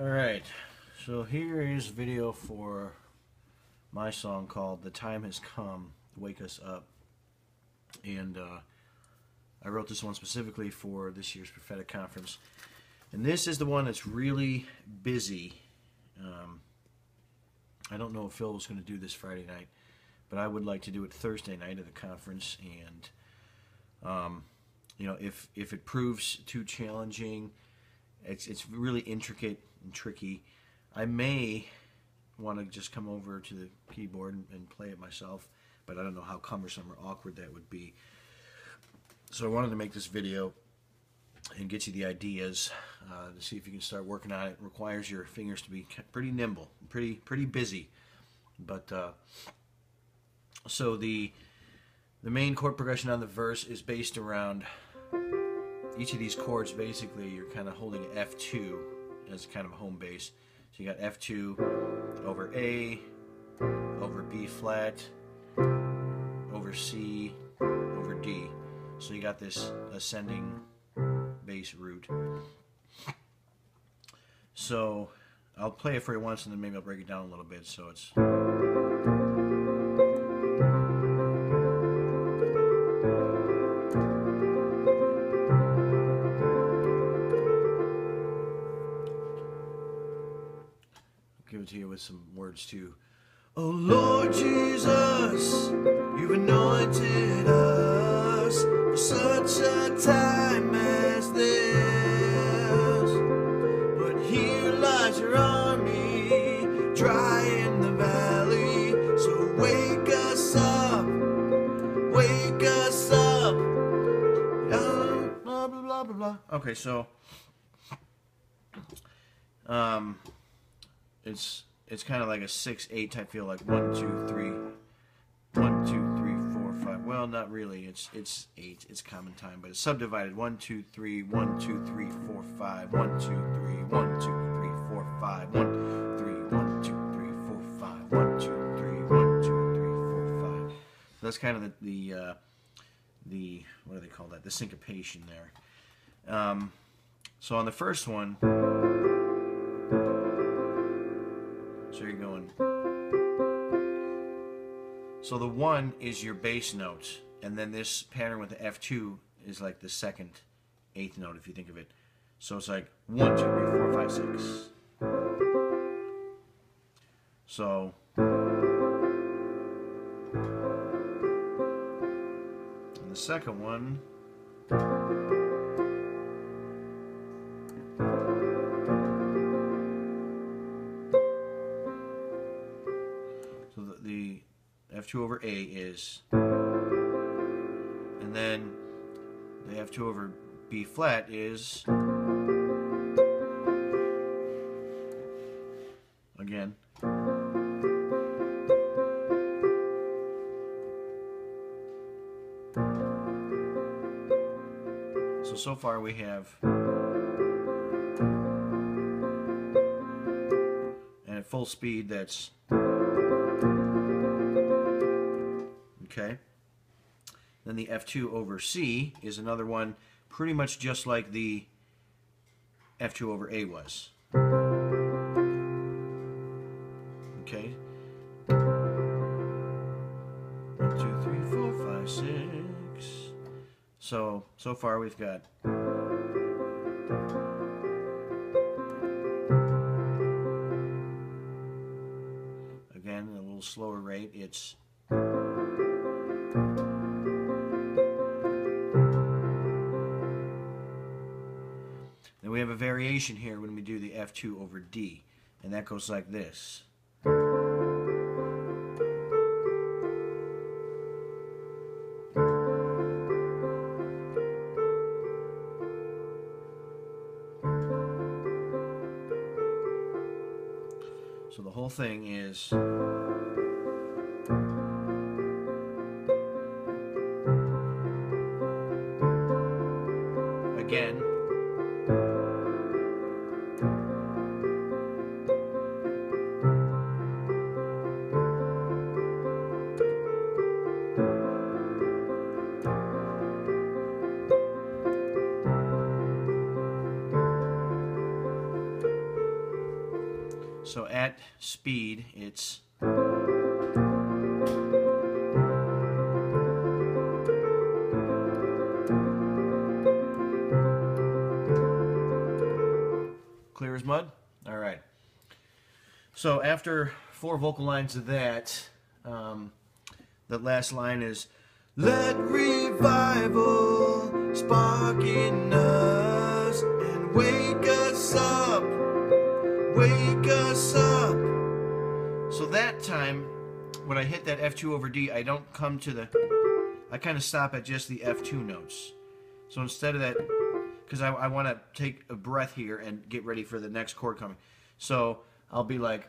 Alright, so here is a video for my song called The Time Has Come, Wake Us Up. And I wrote this one specifically for this year's prophetic conference. And this is the one that's really busy. I don't know if Phil was going to do this Friday night, but I would like to do it Thursday night at the conference. And you know, if it proves too challenging, it's really intricate and tricky, I may want to just come over to the keyboard and play it myself, but I don't know how cumbersome or awkward that would be. So I wanted to make this video and get you the ideas to see if you can start working on it. It requires your fingers to be pretty nimble, pretty busy. But so the main chord progression on the verse is based around each of these chords. Basically, you're kind of holding F2 as kind of a home base. So you got F2 over A, over B flat, over C, over D. So you got this ascending bass root. So I'll play it for you once and then maybe I'll break it down a little bit. So it's give it to you with some words too. Oh Lord Jesus, you've anointed us for such a time as this. But here lies your army, dry in the valley. So wake us up, wake us up. Blah, blah, blah, blah, blah. Okay, so it's kind of like a 6/8 type feel, like 1 2 3 1 2 3 4 5. Well, not really. It's 8. It's common time, but it's subdivided 1 2 3 1 2 3 4 5 1 2 3 1 2 3 4 5 1 3 1 2 3 4 5 1 2 3 1 2 3 4 5. So that's kind of the what do they call that? The syncopation there. So on the first one, so you're going. So the 1 is your bass note, and then this pattern with the F2 is like the second 8th note, if you think of it. So it's like 1 2 3 4 5 6. So and the second one, the F2 over A is, and then the F2 over B flat is, again. So far we have, and at full speed that's, okay. Then the F2 over C is another one pretty much just like the F2 over A was. Okay. 1 2 3 4 5 6. So far we've got again at a little slower rate. It's then we have a variation here when we do the F2 over D, and that goes like this. So the whole thing is again So at speed, it's clear as mud? All right. So after 4 vocal lines of that, the last line is, let revival spark in us and wake us up, wake us up. So that time, when I hit that F2 over D, I don't come to the, I kind of stop at just the F2 notes. So instead of that, because I want to take a breath here and get ready for the next chord coming. So I'll be like,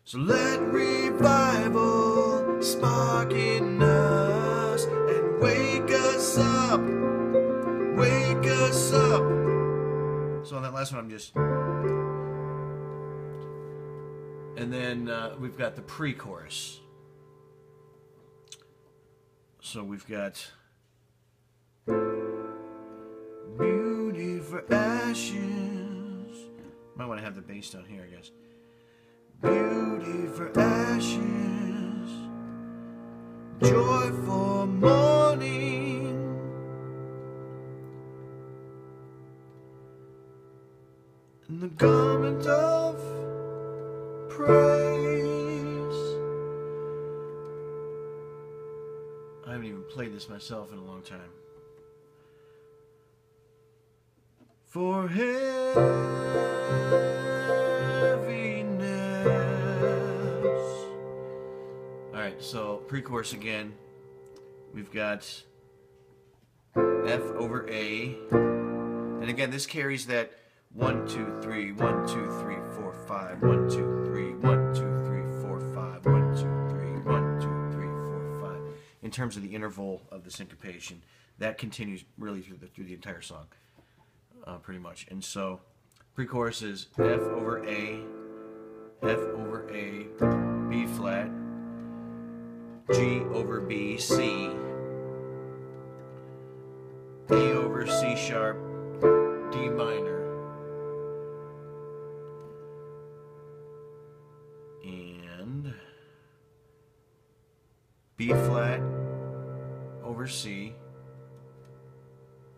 so let revival spark in us and wake us up, wake us up. So on that last one I'm just, and then we've got the pre-chorus. So we've got beauty for ashes. Might want to have the bass down here, I guess. Beauty for ashes, joy for mourning, and the garment of praise. I haven't even played this myself in a long time. For heaviness. Alright, so pre-chorus again. We've got F over A. And again, this carries that 1, 2, 3, 1, 2, 3, 4, 5, 1, 2, 3, 1, 2, 3, 4, 5, 1, 2, 3, 1, 2, 3, 4, 5. In terms of the interval of the syncopation, that continues really through the entire song. Pretty much. And so pre-chorus is F over A, F over A, B flat, G over B, C, A over C sharp, D minor, and B flat over C,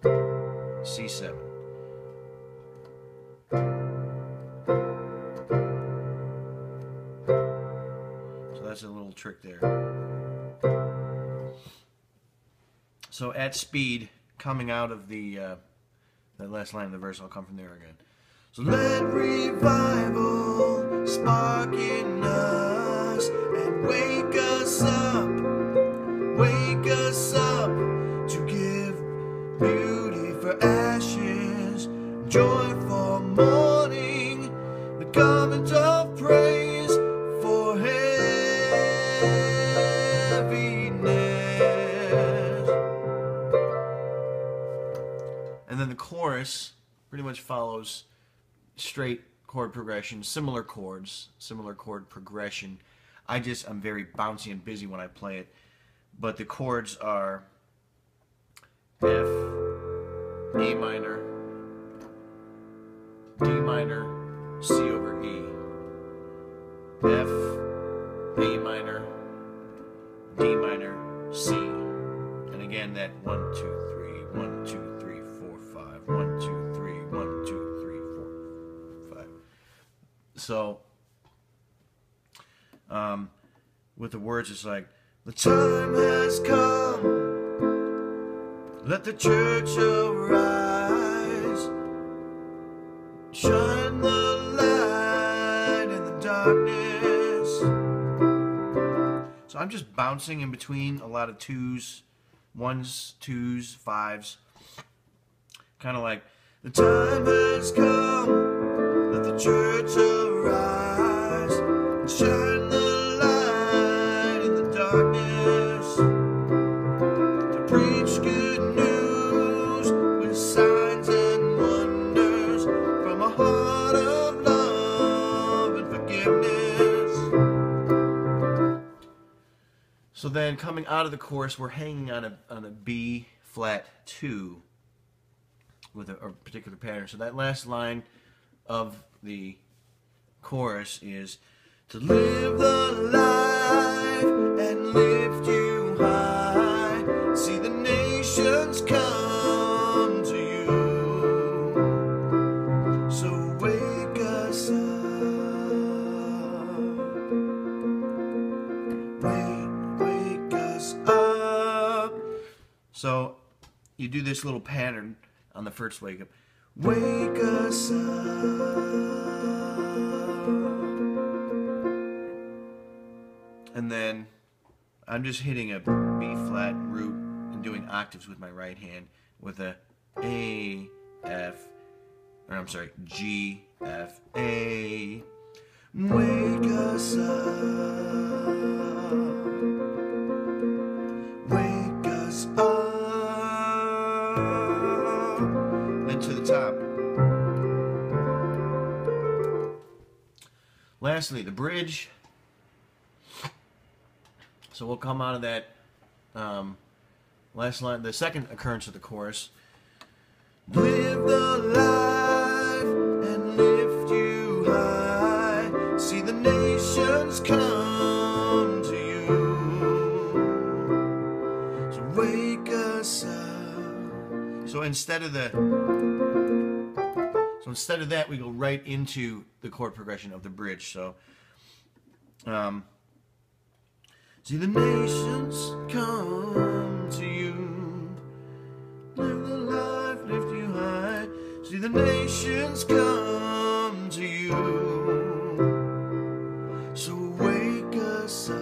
C7. So that's a little trick there. So at speed, coming out of the that last line of the verse, I'll come from there again. So let revival spark in us and wake us up to give beauty for ashes, joy for mourning, the garment of praise for heaviness. And then the chorus pretty much follows straight chord progression, similar chords, similar chord progression. I'm very bouncy and busy when I play it, but the chords are F, A minor, D minor, C over E, F, A minor, D minor, C, and again that 1, 2, 3, 1, 2, 3, 4, 5, 1, 2, 3, 1, 2, 3, 4, 5. So, with the words, it's like, the time has come, let the church arise, shine the light in the darkness. So I'm just bouncing in between a lot of twos, ones, twos, fives. Kind of like, the time has come, let the church arise, and shine the light in the darkness, to preach good news with signs and wonders from a heart of love and forgiveness. So then coming out of the chorus, we're hanging on a B flat 2 with a particular pattern. So that last line of the chorus is to live the life and lift you high, see the nations come to you, so wake us up, wake us up. So you do this little pattern on the first wake up. Wake us up. And then I'm just hitting a B flat root and doing octaves with my right hand with a A, F, or I'm sorry, G, F, A. Wake us up. Wake us up. Then to the top. Lastly, the bridge. So we'll come out of that last line, the second occurrence of the chorus. Live the life and lift you high, see the nations come to you, so wake us up. So instead of that, we go right into the chord progression of the bridge. So see the nations come to you, live the life, lift you high, see the nations come to you, so wake us up.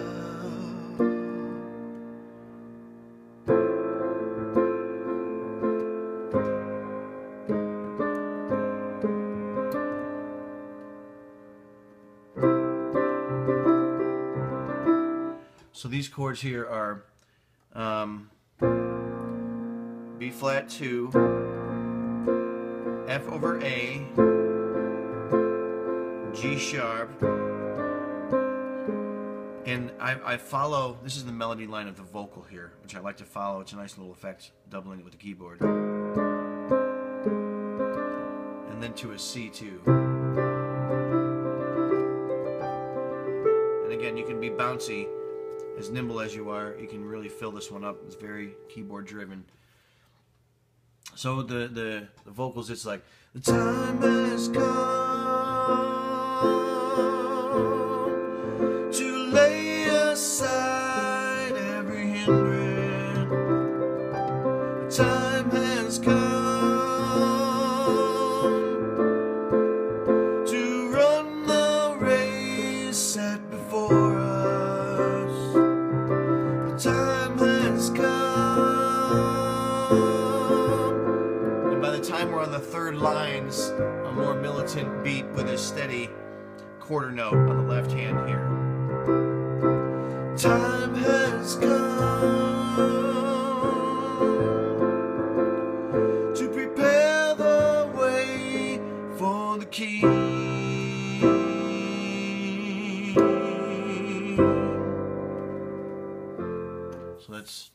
So these chords here are B flat 2, F over A, G sharp, and I follow, this is the melody line of the vocal here, which I like to follow. It's a nice little effect, doubling it with the keyboard. And then to a C2. And again, you can be bouncy. As nimble as you are, you can really fill this one up. It's very keyboard driven. So the vocals, it's like, the time has come to lay aside every hindrance. The time has come to run the race set before us. Time has come. And by the time we're on the third lines, a more militant beat with a steady quarter note on the left hand here. Time has come to prepare the way for the King. So that's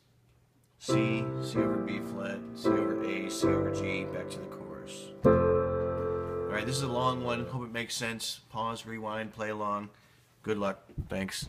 C, C over B flat, C over A, C over G, back to the chorus. Alright, this is a long one. Hope it makes sense. Pause, rewind, play along. Good luck. Thanks.